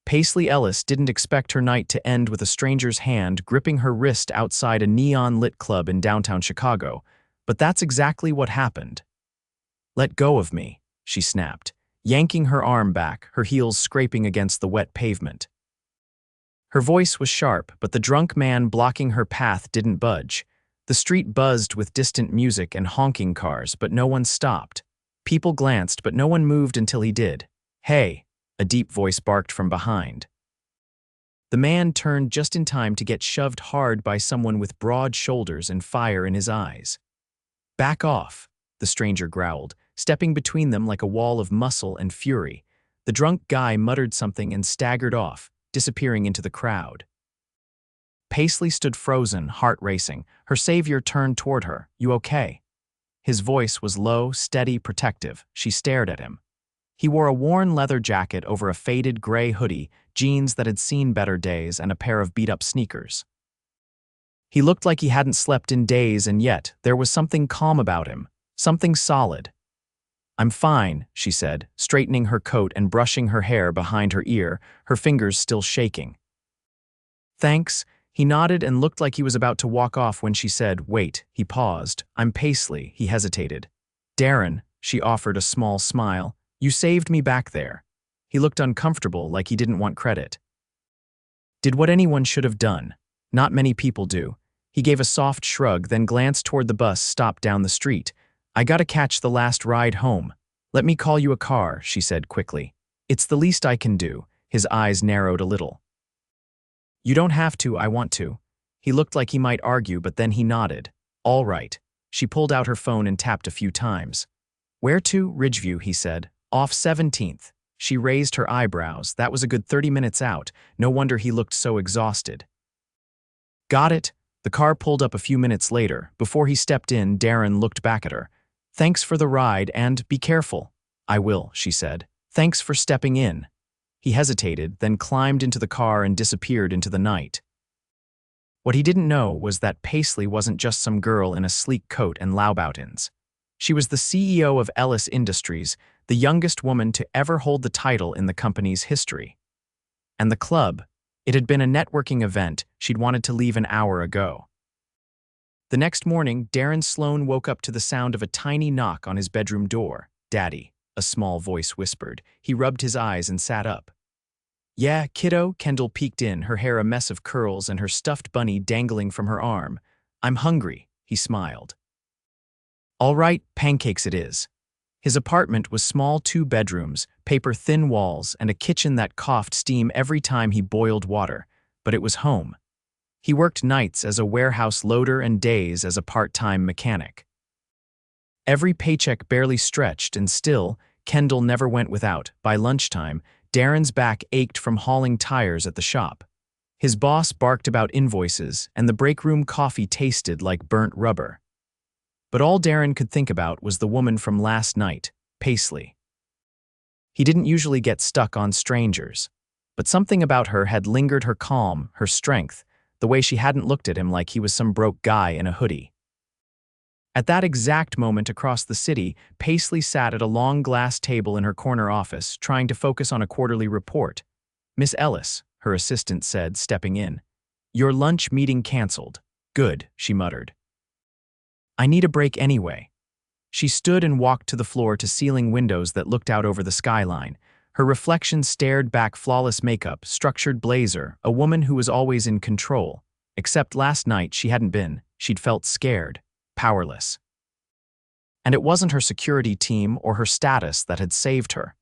Paisley Ellis didn't expect her night to end with a stranger's hand gripping her wrist outside a neon-lit club in downtown Chicago, but that's exactly what happened. "Let go of me," she snapped, yanking her arm back, her heels scraping against the wet pavement. Her voice was sharp, but the drunk man blocking her path didn't budge. The street buzzed with distant music and honking cars, but no one stopped. People glanced, but no one moved until he did. "Hey," a deep voice barked from behind. The man turned just in time to get shoved hard by someone with broad shoulders and fire in his eyes. "Back off," the stranger growled, stepping between them like a wall of muscle and fury. The drunk guy muttered something and staggered off, disappearing into the crowd. Paisley stood frozen, heart racing. Her savior turned toward her. "You okay?" His voice was low, steady, protective. She stared at him. He wore a worn leather jacket over a faded gray hoodie, jeans that had seen better days, and a pair of beat-up sneakers. He looked like he hadn't slept in days, and yet there was something calm about him, something solid. "I'm fine," she said, straightening her coat and brushing her hair behind her ear, her fingers still shaking. "Thanks." He nodded and looked like he was about to walk off when she said, "Wait." He paused. "I'm Paisley." He hesitated. "Darren," she offered a small smile. "You saved me back there." He looked uncomfortable, like he didn't want credit. "Did what anyone should have done. Not many people do." He gave a soft shrug, then glanced toward the bus stopped down the street. "I gotta catch the last ride home." "Let me call you a car," she said quickly. "It's the least I can do." His eyes narrowed a little. "You don't have to, I want to." He looked like he might argue, but then he nodded. "All right." She pulled out her phone and tapped a few times. "Where to?" "Ridgeview," he said. "Off 17th. She raised her eyebrows. That was a good 30 minutes out. No wonder he looked so exhausted. "Got it." The car pulled up a few minutes later. Before he stepped in, Darren looked back at her. "Thanks for the ride, and be careful." "I will," she said. "Thanks for stepping in." He hesitated, then climbed into the car and disappeared into the night. What he didn't know was that Paisley wasn't just some girl in a sleek coat and Louboutins. She was the CEO of Ellis Industries, the youngest woman to ever hold the title in the company's history. And the club, it had been a networking event she'd wanted to leave an hour ago. The next morning, Darren Sloane woke up to the sound of a tiny knock on his bedroom door. "Daddy," a small voice whispered. He rubbed his eyes and sat up. "Yeah, kiddo?" Kendall peeked in, her hair a mess of curls and her stuffed bunny dangling from her arm. "I'm hungry," he smiled. "All right, pancakes it is." His apartment was small 2 bedrooms, paper-thin walls, and a kitchen that coughed steam every time he boiled water, but it was home. He worked nights as a warehouse loader and days as a part-time mechanic. Every paycheck barely stretched, and still, Kendall never went without. By lunchtime, Darren's back ached from hauling tires at the shop. His boss barked about invoices, and the break room coffee tasted like burnt rubber. But all Darren could think about was the woman from last night, Paisley. He didn't usually get stuck on strangers, but something about her had lingered, her calm, her strength, the way she hadn't looked at him like he was some broke guy in a hoodie. At that exact moment across the city, Paisley sat at a long glass table in her corner office, trying to focus on a quarterly report. "Miss Ellis," her assistant said, stepping in. "Your lunch meeting canceled." "Good," she muttered. "I need a break anyway." She stood and walked to the floor-to-ceiling windows that looked out over the skyline. Her reflection stared back, flawless makeup, structured blazer, a woman who was always in control. Except last night she hadn't been. She'd felt scared, powerless. And it wasn't her security team or her status that had saved her.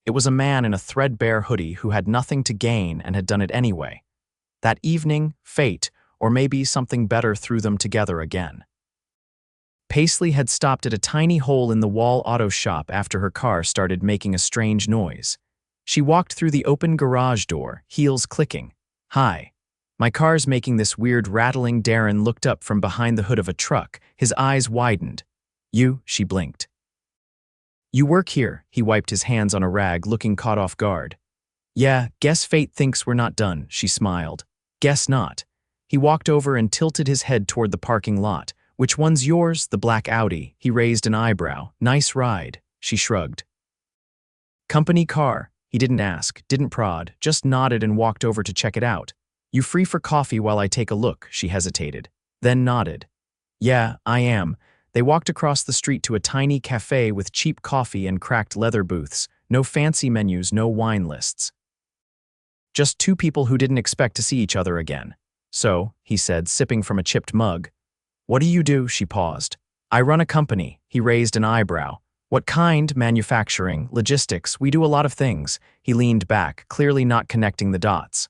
It was a man in a threadbare hoodie who had nothing to gain and had done it anyway. That evening, fate, or maybe something better, threw them together again. Paisley had stopped at a tiny hole-in-the-wall auto shop after her car started making a strange noise. She walked through the open garage door, heels clicking. "Hi. My car's making this weird rattling." Darren looked up from behind the hood of a truck, his eyes widened. "You?" she blinked. "You work here?" He wiped his hands on a rag, looking caught off guard. "Yeah, guess fate thinks we're not done," she smiled. "Guess not." He walked over and tilted his head toward the parking lot. "Which one's yours?" "The black Audi." He raised an eyebrow. "Nice ride." She shrugged. "Company car." He didn't ask, didn't prod, just nodded and walked over to check it out. You free for coffee while I take a look? She hesitated, then nodded. Yeah, I am. They walked across the street to a tiny cafe with cheap coffee and cracked leather booths, no fancy menus, no wine lists. Just two people who didn't expect to see each other again. So, he said, sipping from a chipped mug. What do you do? She paused. I run a company. He raised an eyebrow. What kind? Manufacturing, logistics, we do a lot of things. He leaned back, clearly not connecting the dots.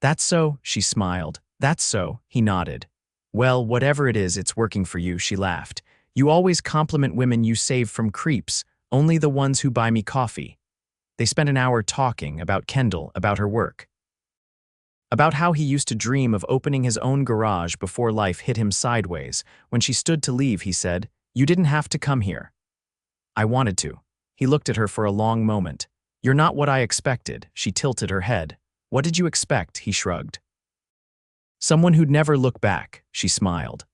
That's so, she smiled. That's so, he nodded. Well, whatever it is, it's working for you, she laughed. You always compliment women you save from creeps, only the ones who buy me coffee. They spent an hour talking about Kendall, about her work. About how he used to dream of opening his own garage before life hit him sideways. When she stood to leave, he said, You didn't have to come here. I wanted to. He looked at her for a long moment. You're not what I expected. She tilted her head. What did you expect? He shrugged. Someone who'd never look back, she smiled.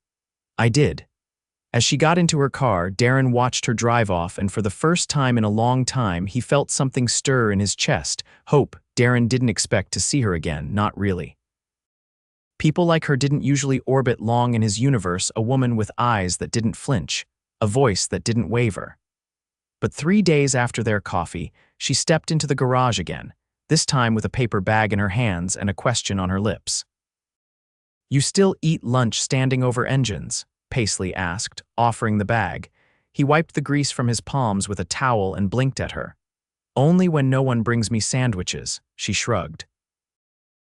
I did. As she got into her car, Darren watched her drive off, and for the first time in a long time, he felt something stir in his chest. Hope. Darren didn't expect to see her again, not really. People like her didn't usually orbit long in his universe, a woman with eyes that didn't flinch, a voice that didn't waver. But 3 days after their coffee, she stepped into the garage again, this time with a paper bag in her hands and a question on her lips. You still eat lunch standing over engines? Paisley asked, offering the bag. He wiped the grease from his palms with a towel and blinked at her. Only when no one brings me sandwiches, she shrugged.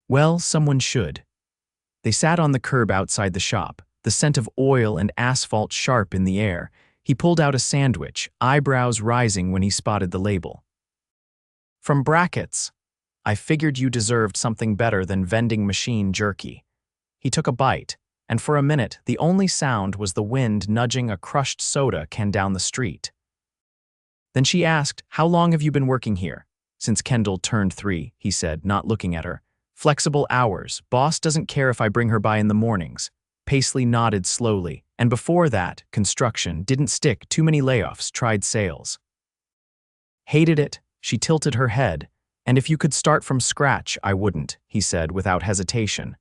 Well, someone should. They sat on the curb outside the shop, the scent of oil and asphalt sharp in the air. He pulled out a sandwich, eyebrows rising when he spotted the label. From Brackett's. I figured you deserved something better than vending machine jerky. He took a bite, and for a minute, the only sound was the wind nudging a crushed soda can down the street. Then she asked, How long have you been working here? Since Kendall turned 3, he said, not looking at her. Flexible hours. Boss doesn't care if I bring her by in the mornings. Paisley nodded slowly, and before that, construction, didn't stick, too many layoffs, tried sales. Hated it, she tilted her head, and if you could start from scratch, I wouldn't, he said without hesitation.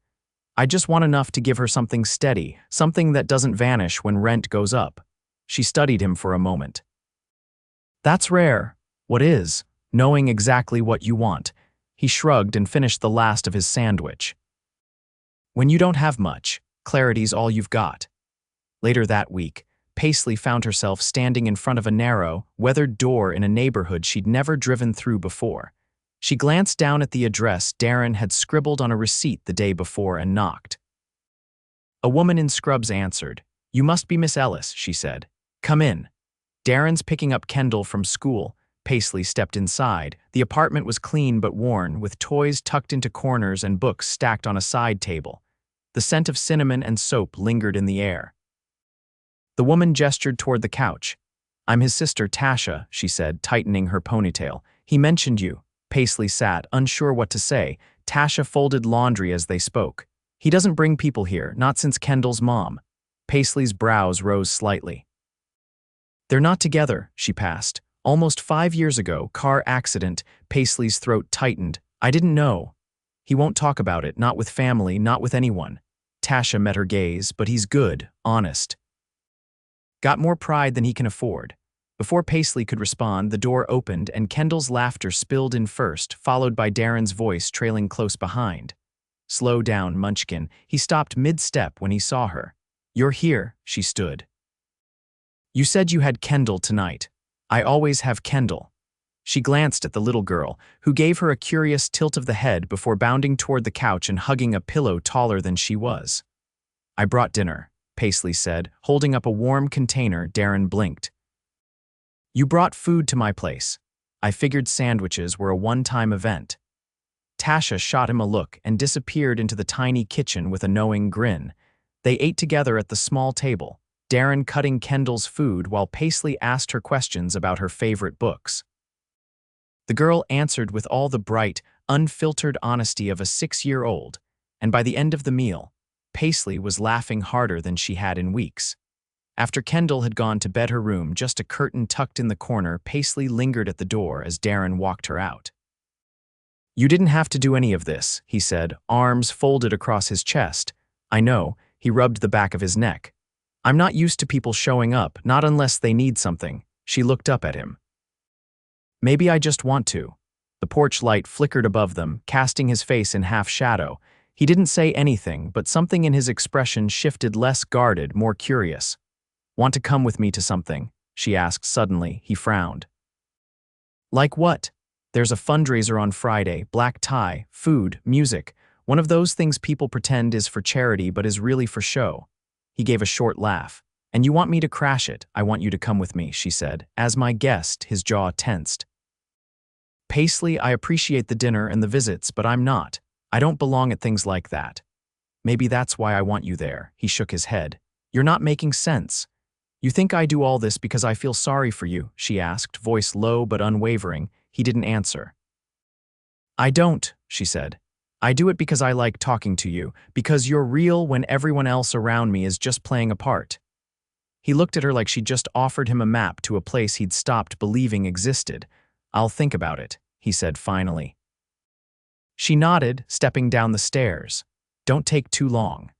I just want enough to give her something steady, something that doesn't vanish when rent goes up. She studied him for a moment. That's rare. What is? Knowing exactly what you want. He shrugged and finished the last of his sandwich. When you don't have much, clarity's all you've got. Later that week, Paisley found herself standing in front of a narrow, weathered door in a neighborhood she'd never driven through before. She glanced down at the address Darren had scribbled on a receipt the day before and knocked. A woman in scrubs answered. You must be Miss Ellis, she said. Come in. Darren's picking up Kendall from school. Paisley stepped inside. The apartment was clean but worn, with toys tucked into corners and books stacked on a side table. The scent of cinnamon and soap lingered in the air. The woman gestured toward the couch. I'm his sister, Tasha, she said, tightening her ponytail. He mentioned you. Paisley sat, unsure what to say. Tasha folded laundry as they spoke. He doesn't bring people here, not since Kendall's mom. Paisley's brows rose slightly. They're not together, she passed. Almost 5 years ago, car accident. Paisley's throat tightened. I didn't know. He won't talk about it, not with family, not with anyone. Tasha met her gaze, but he's good, honest. Got more pride than he can afford. Before Paisley could respond, the door opened and Kendall's laughter spilled in first, followed by Darren's voice trailing close behind. Slow down, Munchkin. He stopped mid-step when he saw her. You're here, she stood. You said you had Kendall tonight. I always have Kendall. She glanced at the little girl, who gave her a curious tilt of the head before bounding toward the couch and hugging a pillow taller than she was. I brought dinner, Paisley said, holding up a warm container. Darren blinked. You brought food to my place. I figured sandwiches were a one-time event. Tasha shot him a look and disappeared into the tiny kitchen with a knowing grin. They ate together at the small table, Darren cutting Kendall's food while Paisley asked her questions about her favorite books. The girl answered with all the bright, unfiltered honesty of a 6-year-old, and by the end of the meal, Paisley was laughing harder than she had in weeks. After Kendall had gone to bed her room, just a curtain tucked in the corner, Paisley lingered at the door as Darren walked her out. "You didn't have to do any of this," he said, arms folded across his chest. "I know," he rubbed the back of his neck. "I'm not used to people showing up, not unless they need something." She looked up at him. "Maybe I just want to." The porch light flickered above them, casting his face in half shadow. He didn't say anything, but something in his expression shifted, less guarded, more curious. "Want to come with me to something?" she asked suddenly. He frowned. "Like what?" "There's a fundraiser on Friday, black tie, food, music. One of those things people pretend is for charity but is really for show." He gave a short laugh. "And you want me to crash it? I want you to come with me," she said. "As my guest." His jaw tensed. "Paisley, I appreciate the dinner and the visits, but I'm not. I don't belong at things like that." "Maybe that's why I want you there." He shook his head. "You're not making sense." "You think I do all this because I feel sorry for you?" she asked, voice low but unwavering. He didn't answer. "I don't," she said. "I do it because I like talking to you, because you're real when everyone else around me is just playing a part." He looked at her like she'd just offered him a map to a place he'd stopped believing existed. "I'll think about it," he said finally. She nodded, stepping down the stairs. "Don't take too long."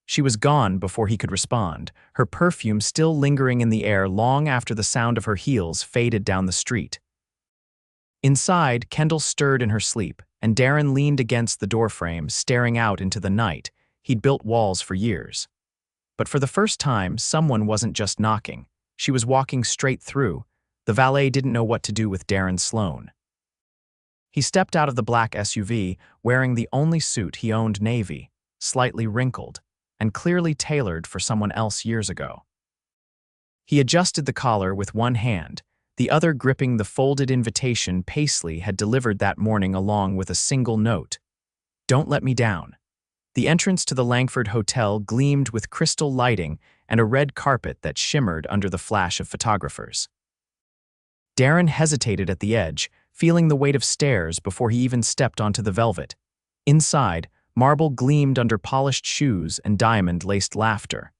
She was gone before he could respond, her perfume still lingering in the air long after the sound of her heels faded down the street. Inside, Kendall stirred in her sleep, and Darren leaned against the doorframe, staring out into the night. He'd built walls for years. But for the first time, someone wasn't just knocking. She was walking straight through. The valet didn't know what to do with Darren Sloane. He stepped out of the black SUV, wearing the only suit he owned, navy, slightly wrinkled, and clearly tailored for someone else years ago. He adjusted the collar with one hand, the other gripping the folded invitation Paisley had delivered that morning along with a single note. "Don't let me down." The entrance to the Langford Hotel gleamed with crystal lighting and a red carpet that shimmered under the flash of photographers. Darren hesitated at the edge, feeling the weight of stairs before he even stepped onto the velvet. Inside, marble gleamed under polished shoes and diamond-laced laughter.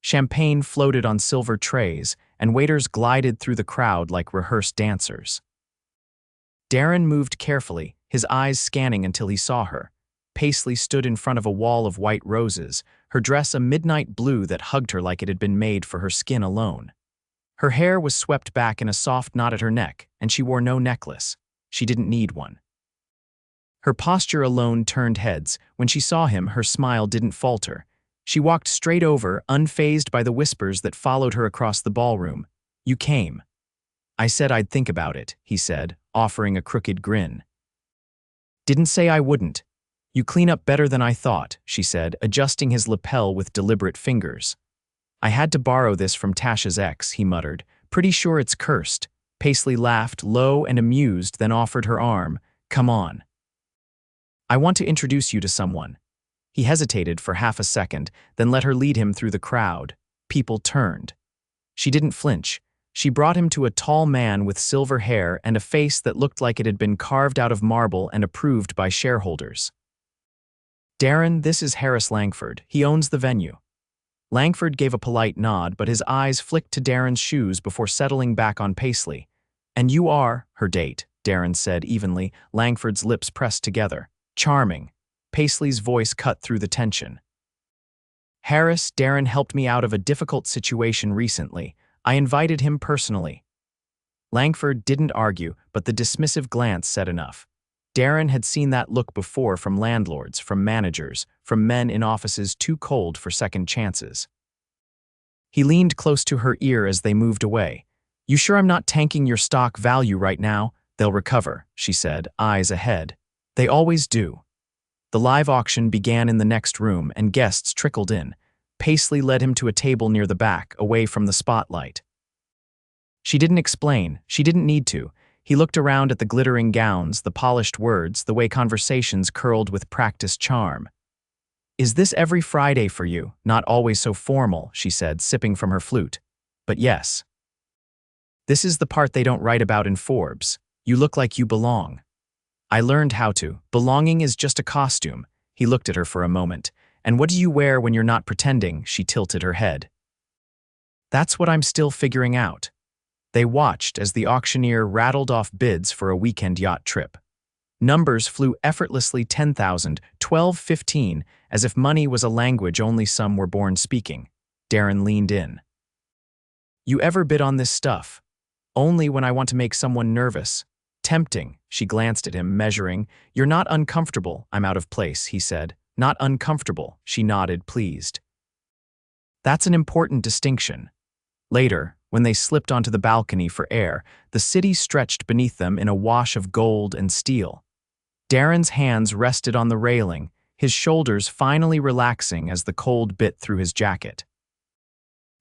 Champagne floated on silver trays, and waiters glided through the crowd like rehearsed dancers. Darren moved carefully, his eyes scanning until he saw her. Paisley stood in front of a wall of white roses, her dress a midnight blue that hugged her like it had been made for her skin alone. Her hair was swept back in a soft knot at her neck, and she wore no necklace. She didn't need one. Her posture alone turned heads. When she saw him, her smile didn't falter. She walked straight over, unfazed by the whispers that followed her across the ballroom. "You came." "I said I'd think about it," he said, offering a crooked grin. "Didn't say I wouldn't." "You clean up better than I thought," she said, adjusting his lapel with deliberate fingers. "I had to borrow this from Tasha's ex," he muttered. "Pretty sure it's cursed." Paisley laughed, low and amused, then offered her arm. "Come on. I want to introduce you to someone." He hesitated for half a second, then let her lead him through the crowd. People turned. She didn't flinch. She brought him to a tall man with silver hair and a face that looked like it had been carved out of marble and approved by shareholders. "Darren, this is Harris Langford. He owns the venue." Langford gave a polite nod, but his eyes flicked to Darren's shoes before settling back on Paisley. "And you are her date," Darren said evenly, Langford's lips pressed together. "Charming." Paisley's voice cut through the tension. "Harris, Darren helped me out of a difficult situation recently. I invited him personally." Langford didn't argue, but the dismissive glance said enough. Darren had seen that look before from landlords, from managers, from men in offices too cold for second chances. He leaned close to her ear as they moved away. "You sure I'm not tanking your stock value right now?" "They'll recover," she said, eyes ahead. "They always do." The live auction began in the next room, and guests trickled in. Paisley led him to a table near the back, away from the spotlight. She didn't explain. She didn't need to. He looked around at the glittering gowns, the polished words, the way conversations curled with practiced charm. "Is this every Friday for you?" "Not always so formal," she said, sipping from her flute. "But yes. This is the part they don't write about in Forbes. You look like you belong." "I learned how to. Belonging is just a costume." He looked at her for a moment. "And what do you wear when you're not pretending?" She tilted her head. That's what I'm still figuring out. They watched as the auctioneer rattled off bids for a weekend yacht trip. Numbers flew effortlessly 10,000, 12, 15, as if money was a language only some were born speaking. Darren leaned in. You ever bid on this stuff? Only when I want to make someone nervous. Tempting, she glanced at him, measuring. You're not uncomfortable, I'm out of place, he said. Not uncomfortable, she nodded, pleased. That's an important distinction. Later, when they slipped onto the balcony for air, the city stretched beneath them in a wash of gold and steel. Darren's hands rested on the railing, his shoulders finally relaxing as the cold bit through his jacket.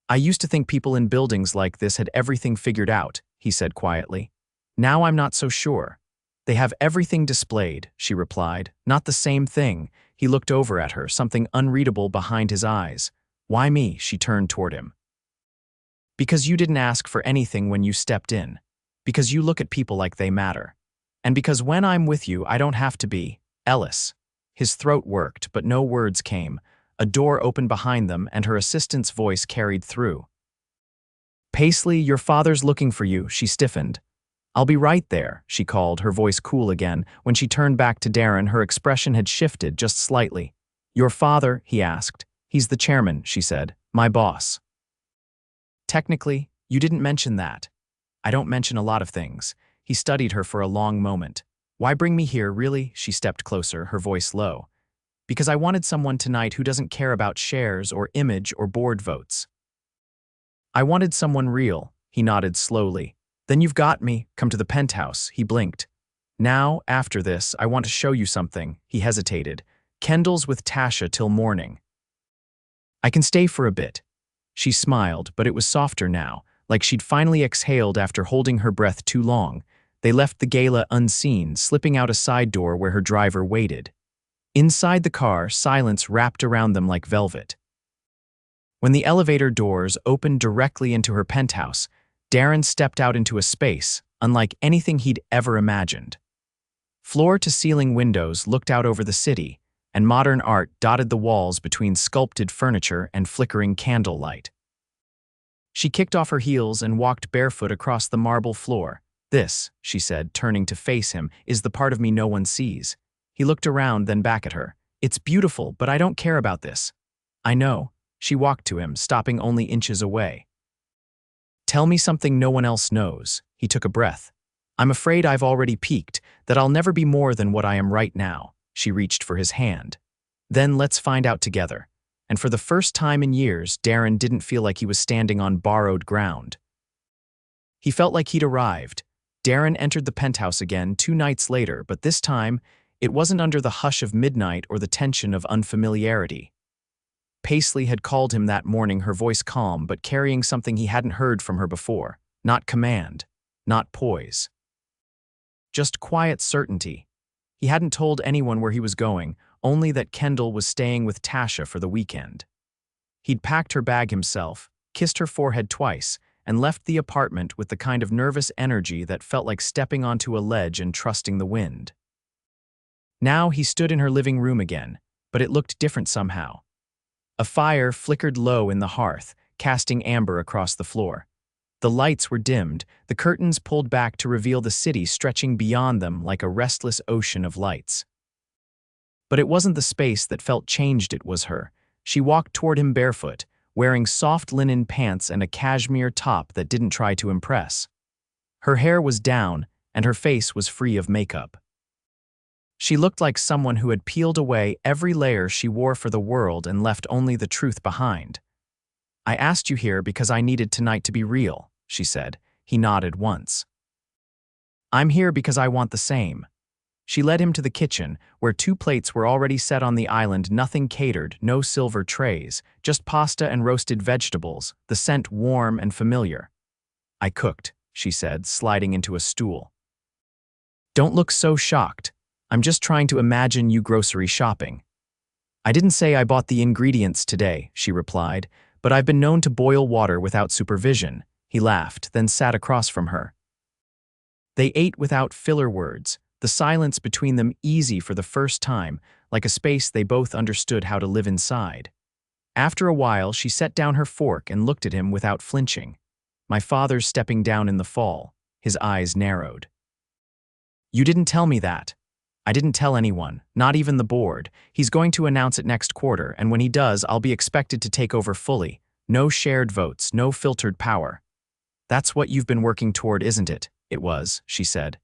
I used to think people in buildings like this had everything figured out, he said quietly. Now I'm not so sure. They have everything displayed, she replied. Not the same thing. He looked over at her, something unreadable behind his eyes. Why me? She turned toward him. Because you didn't ask for anything when you stepped in. Because you look at people like they matter. And because when I'm with you, I don't have to be Ellis. His throat worked, but no words came. A door opened behind them, and her assistant's voice carried through. Paisley, your father's looking for you, she stiffened. I'll be right there, she called, her voice cool again. When she turned back to Darren, her expression had shifted just slightly. Your father, he asked. He's the chairman, she said. My boss. Technically, you didn't mention that. I don't mention a lot of things. He studied her for a long moment. Why bring me here, really? She stepped closer, her voice low. Because I wanted someone tonight who doesn't care about shares or image or board votes. I wanted someone real, he nodded slowly. Then you've got me. Come to the penthouse, he blinked. Now, after this, I want to show you something, he hesitated. Kendall's with Tasha till morning. I can stay for a bit. She smiled, but it was softer now, like she'd finally exhaled after holding her breath too long. They left the gala unseen, slipping out a side door where her driver waited. Inside the car, silence wrapped around them like velvet. When the elevator doors opened directly into her penthouse, Darren stepped out into a space, unlike anything he'd ever imagined. Floor-to-ceiling windows looked out over the city, and modern art dotted the walls between sculpted furniture and flickering candlelight. She kicked off her heels and walked barefoot across the marble floor. This, she said, turning to face him, is the part of me no one sees. He looked around, then back at her. It's beautiful, but I don't care about this. I know. She walked to him, stopping only inches away. Tell me something no one else knows. He took a breath. I'm afraid I've already peaked, that I'll never be more than what I am right now. She reached for his hand. Then let's find out together. And for the first time in years, Darren didn't feel like he was standing on borrowed ground. He felt like he'd arrived. Darren entered the penthouse again 2 nights later, but this time, it wasn't under the hush of midnight or the tension of unfamiliarity. Paisley had called him that morning, her voice calm, but carrying something he hadn't heard from her before. Not command, not poise. Just quiet certainty. He hadn't told anyone where he was going, only that Kendall was staying with Tasha for the weekend. He'd packed her bag himself, kissed her forehead twice, and left the apartment with the kind of nervous energy that felt like stepping onto a ledge and trusting the wind. Now he stood in her living room again, but it looked different somehow. A fire flickered low in the hearth, casting amber across the floor. The lights were dimmed, the curtains pulled back to reveal the city stretching beyond them like a restless ocean of lights. But it wasn't the space that felt changed, it was her. She walked toward him barefoot, wearing soft linen pants and a cashmere top that didn't try to impress. Her hair was down, and her face was free of makeup. She looked like someone who had peeled away every layer she wore for the world and left only the truth behind. I asked you here because I needed tonight to be real, she said. He nodded once. I'm here because I want the same. She led him to the kitchen, where 2 plates were already set on the island, nothing catered, no silver trays, just pasta and roasted vegetables, the scent warm and familiar. I cooked, she said, sliding into a stool. Don't look so shocked. I'm just trying to imagine you grocery shopping. I didn't say I bought the ingredients today, she replied, but I've been known to boil water without supervision. He laughed, then sat across from her. They ate without filler words, the silence between them easy for the first time, like a space they both understood how to live inside. After a while, she set down her fork and looked at him without flinching. "My father's stepping down in the fall." His eyes narrowed. "You didn't tell me that." "I didn't tell anyone, not even the board. He's going to announce it next quarter, and when he does, I'll be expected to take over fully. No shared votes, no filtered power." "That's what you've been working toward, isn't it?" "It was," she said.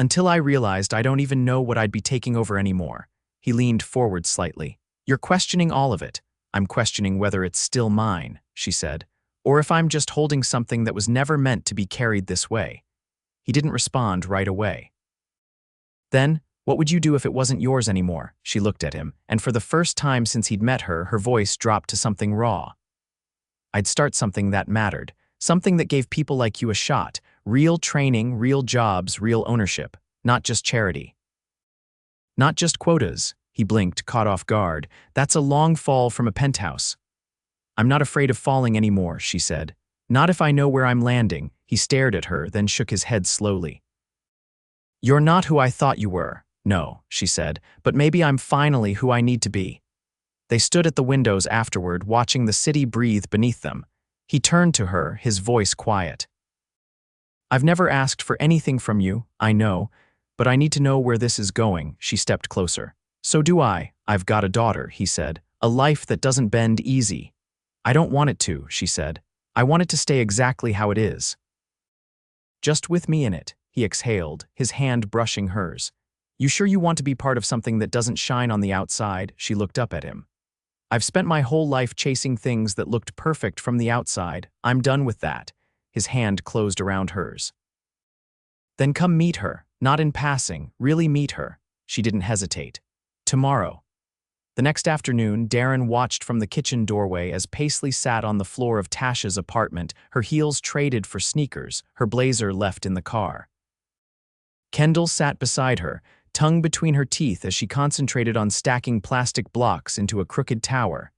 "Until I realized I don't even know what I'd be taking over anymore." He leaned forward slightly. "You're questioning all of it." "I'm questioning whether it's still mine," she said, "or if I'm just holding something that was never meant to be carried this way." He didn't respond right away. "Then, what would you do if it wasn't yours anymore?" She looked at him, and for the first time since he'd met her, her voice dropped to something raw. "I'd start something that mattered, something that gave people like you a shot, real training, real jobs, real ownership, not just charity. Not just quotas." He blinked, caught off guard. "That's a long fall from a penthouse." "I'm not afraid of falling anymore," she said. "Not if I know where I'm landing." He stared at her, then shook his head slowly. "You're not who I thought you were." "No," she said, "but maybe I'm finally who I need to be." They stood at the windows afterward, watching the city breathe beneath them. He turned to her, his voice quiet. "I've never asked for anything from you, I know, but I need to know where this is going." She stepped closer. "So do I. I've got a daughter," he said. "A life that doesn't bend easy." "I don't want it to," she said. "I want it to stay exactly how it is. Just with me in it." He exhaled, his hand brushing hers. "You sure you want to be part of something that doesn't shine on the outside?" She looked up at him. "I've spent my whole life chasing things that looked perfect from the outside. I'm done with that." His hand closed around hers. "Then come meet her, not in passing, really meet her." She didn't hesitate. "Tomorrow." The next afternoon, Darren watched from the kitchen doorway as Paisley sat on the floor of Tasha's apartment, her heels traded for sneakers, her blazer left in the car. Kendall sat beside her, tongue between her teeth as she concentrated on stacking plastic blocks into a crooked tower.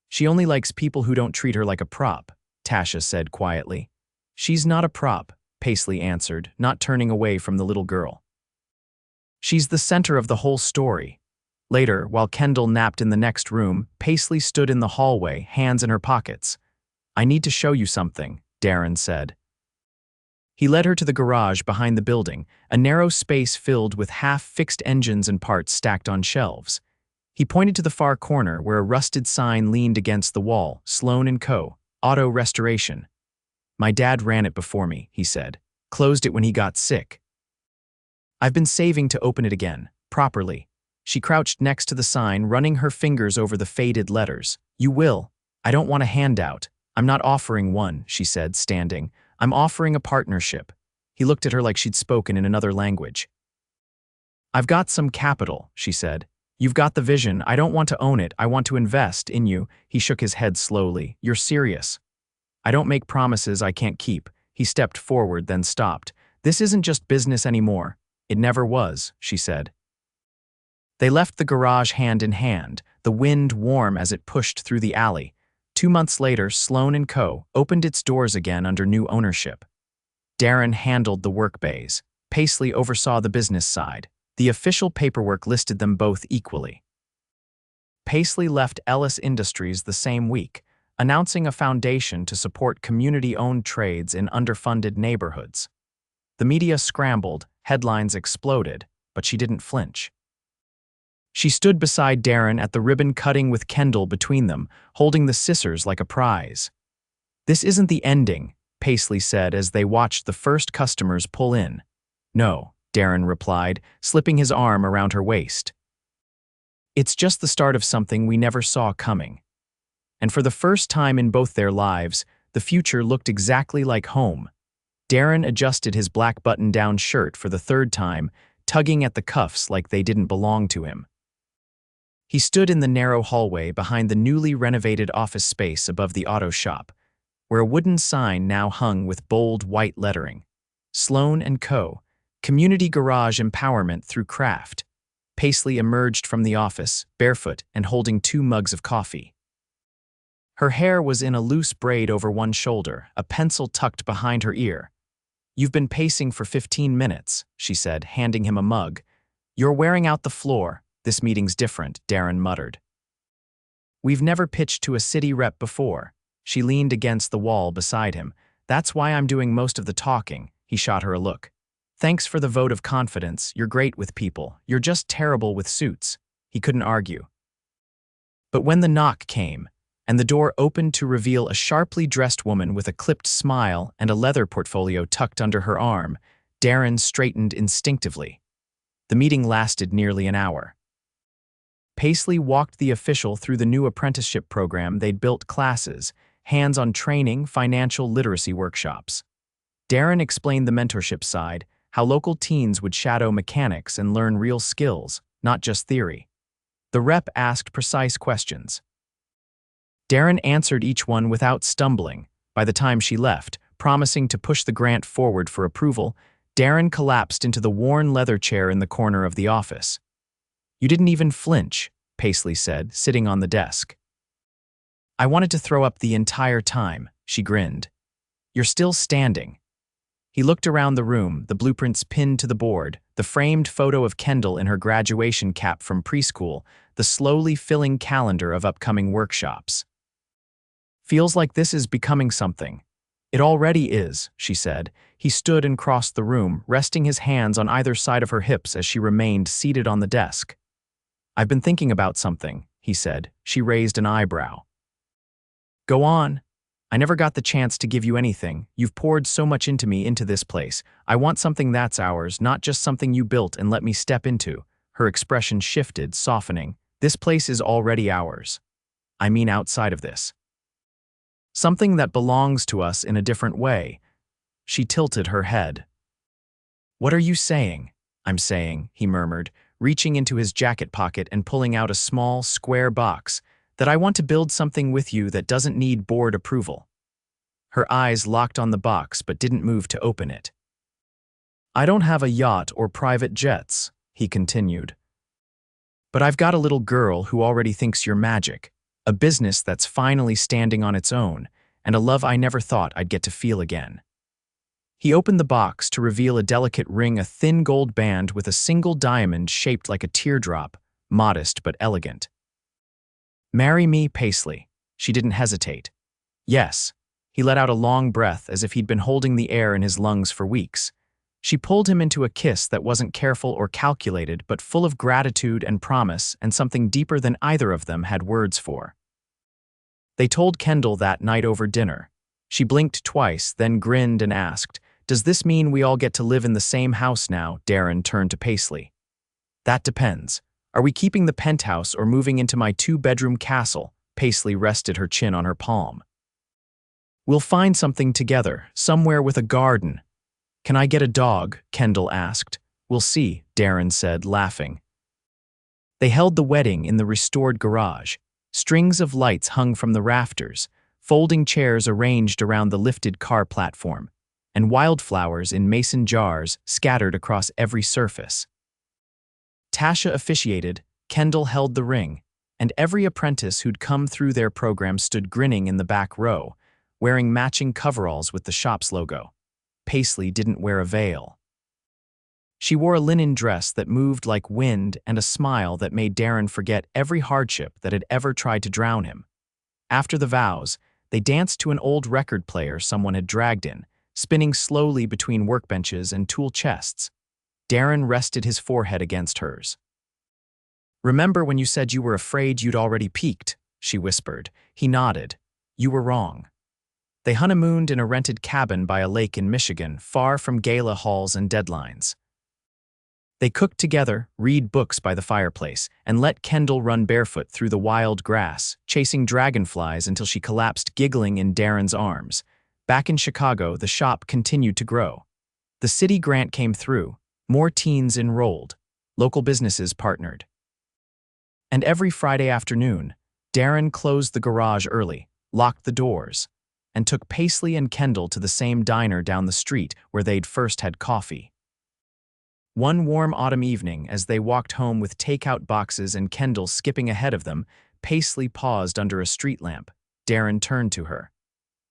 "She only likes people who don't treat her like a prop," Tasha said quietly. "She's not a prop," Paisley answered, not turning away from the little girl. "She's the center of the whole story." Later, while Kendall napped in the next room, Paisley stood in the hallway, hands in her pockets. "I need to show you something," Darren said. He led her to the garage behind the building, a narrow space filled with half-fixed engines and parts stacked on shelves. He pointed to the far corner where a rusted sign leaned against the wall, "Sloane & Co., Auto Restoration." "My dad ran it before me," he said. "Closed it when he got sick. I've been saving to open it again, properly." She crouched next to the sign, running her fingers over the faded letters. "You will. I don't want a handout. I'm not offering one," she said, standing. "I'm offering a partnership." He looked at her like she'd spoken in another language. "I've got some capital," she said. "You've got the vision. I don't want to own it. I want to invest in you." He shook his head slowly. "You're serious." "I don't make promises I can't keep." He stepped forward, then stopped. "This isn't just business anymore." "It never was," she said. They left the garage hand in hand, the wind warm as it pushed through the alley. 2 months later, Sloane & Co. opened its doors again under new ownership. Darren handled the work bays. Paisley oversaw the business side. The official paperwork listed them both equally. Paisley left Ellis Industries the same week, announcing a foundation to support community-owned trades in underfunded neighborhoods. The media scrambled, headlines exploded, but she didn't flinch. She stood beside Darren at the ribbon cutting with Kendall between them, holding the scissors like a prize. "This isn't the ending," Paisley said as they watched the first customers pull in. "No," Darren replied, slipping his arm around her waist. "It's just the start of something we never saw coming." And for the first time in both their lives, the future looked exactly like home. Darren adjusted his black button-down shirt for the third time, tugging at the cuffs like they didn't belong to him. He stood in the narrow hallway behind the newly renovated office space above the auto shop, where a wooden sign now hung with bold white lettering. "Sloane & Co., Community Garage Empowerment Through Craft." Paisley emerged from the office, barefoot and holding 2 mugs of coffee. Her hair was in a loose braid over one shoulder, a pencil tucked behind her ear. "You've been pacing for 15 minutes, she said, handing him a mug. "You're wearing out the floor. This meeting's different," Darren muttered. We've never pitched to a city rep before. She leaned against the wall beside him. That's why I'm doing most of the talking. He shot her a look. Thanks for the vote of confidence. You're great with people. You're just terrible with suits. He couldn't argue. But when the knock came, and the door opened to reveal a sharply dressed woman with a clipped smile and a leather portfolio tucked under her arm, Darren straightened instinctively. The meeting lasted nearly an hour. Paisley walked the official through the new apprenticeship program they'd built: classes, hands-on training, financial literacy workshops. Darren explained the mentorship side, how local teens would shadow mechanics and learn real skills, not just theory. The rep asked precise questions. Darren answered each one without stumbling. By the time she left, promising to push the grant forward for approval, Darren collapsed into the worn leather chair in the corner of the office. You didn't even flinch, Paisley said, sitting on the desk. I wanted to throw up the entire time, she grinned. You're still standing. He looked around the room, the blueprints pinned to the board, the framed photo of Kendall in her graduation cap from preschool, the slowly filling calendar of upcoming workshops. Feels like this is becoming something. It already is, she said. He stood and crossed the room, resting his hands on either side of her hips as she remained seated on the desk. I've been thinking about something, he said. She raised an eyebrow. Go on. I never got the chance to give you anything. You've poured so much into me, into this place. I want something that's ours, not just something you built and let me step into. Her expression shifted, softening. This place is already ours. I mean outside of this. Something that belongs to us in a different way. She tilted her head. What are you saying? I'm saying, he murmured, reaching into his jacket pocket and pulling out a small, square box, that I want to build something with you that doesn't need board approval. Her eyes locked on the box but didn't move to open it. I don't have a yacht or private jets, he continued. But I've got a little girl who already thinks you're magic, a business that's finally standing on its own, and a love I never thought I'd get to feel again. He opened the box to reveal a delicate ring, a thin gold band with a single diamond shaped like a teardrop, modest but elegant. Marry me, Paisley. She didn't hesitate. Yes. He let out a long breath as if he'd been holding the air in his lungs for weeks. She pulled him into a kiss that wasn't careful or calculated, but full of gratitude and promise, and something deeper than either of them had words for. They told Kendall that night over dinner. She blinked twice, then grinned and asked, Does this mean we all get to live in the same house now? Darren turned to Paisley. That depends. Are we keeping the penthouse or moving into my 2-bedroom castle? Paisley rested her chin on her palm. We'll find something together, somewhere with a garden. Can I get a dog? Kendall asked. We'll see, Darren said, laughing. They held the wedding in the restored garage. Strings of lights hung from the rafters, folding chairs arranged around the lifted car platform, and wildflowers in mason jars scattered across every surface. Tasha officiated, Kendall held the ring, and every apprentice who'd come through their program stood grinning in the back row, wearing matching coveralls with the shop's logo. Paisley didn't wear a veil. She wore a linen dress that moved like wind and a smile that made Darren forget every hardship that had ever tried to drown him. After the vows, they danced to an old record player someone had dragged in, spinning slowly between workbenches and tool chests. Darren rested his forehead against hers. Remember when you said you were afraid you'd already peaked? She whispered. He nodded. You were wrong. They honeymooned in a rented cabin by a lake in Michigan, far from gala halls and deadlines. They cooked together, read books by the fireplace, and let Kendall run barefoot through the wild grass, chasing dragonflies until she collapsed giggling in Darren's arms. Back in Chicago, the shop continued to grow. The city grant came through, more teens enrolled, local businesses partnered. And every Friday afternoon, Darren closed the garage early, locked the doors, and took Paisley and Kendall to the same diner down the street where they'd first had coffee. One warm autumn evening, as they walked home with takeout boxes and Kendall skipping ahead of them, Paisley paused under a street lamp. Darren turned to her.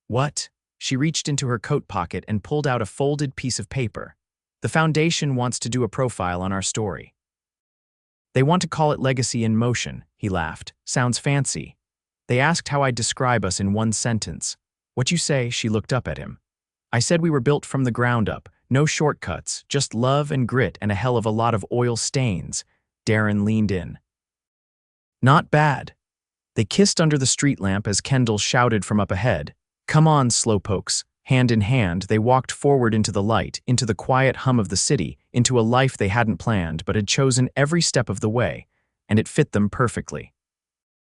What? She reached into her coat pocket and pulled out a folded piece of paper. The foundation wants to do a profile on our story. They want to call it Legacy in Motion, he laughed. Sounds fancy. They asked how I'd describe us in one sentence. What you say? She looked up at him. I said we were built from the ground up, no shortcuts, just love and grit and a hell of a lot of oil stains. Darren leaned in. Not bad. They kissed under the street lamp as Kendall shouted from up ahead. Come on, slowpokes. Hand in hand, they walked forward into the light, into the quiet hum of the city, into a life they hadn't planned but had chosen every step of the way, and it fit them perfectly.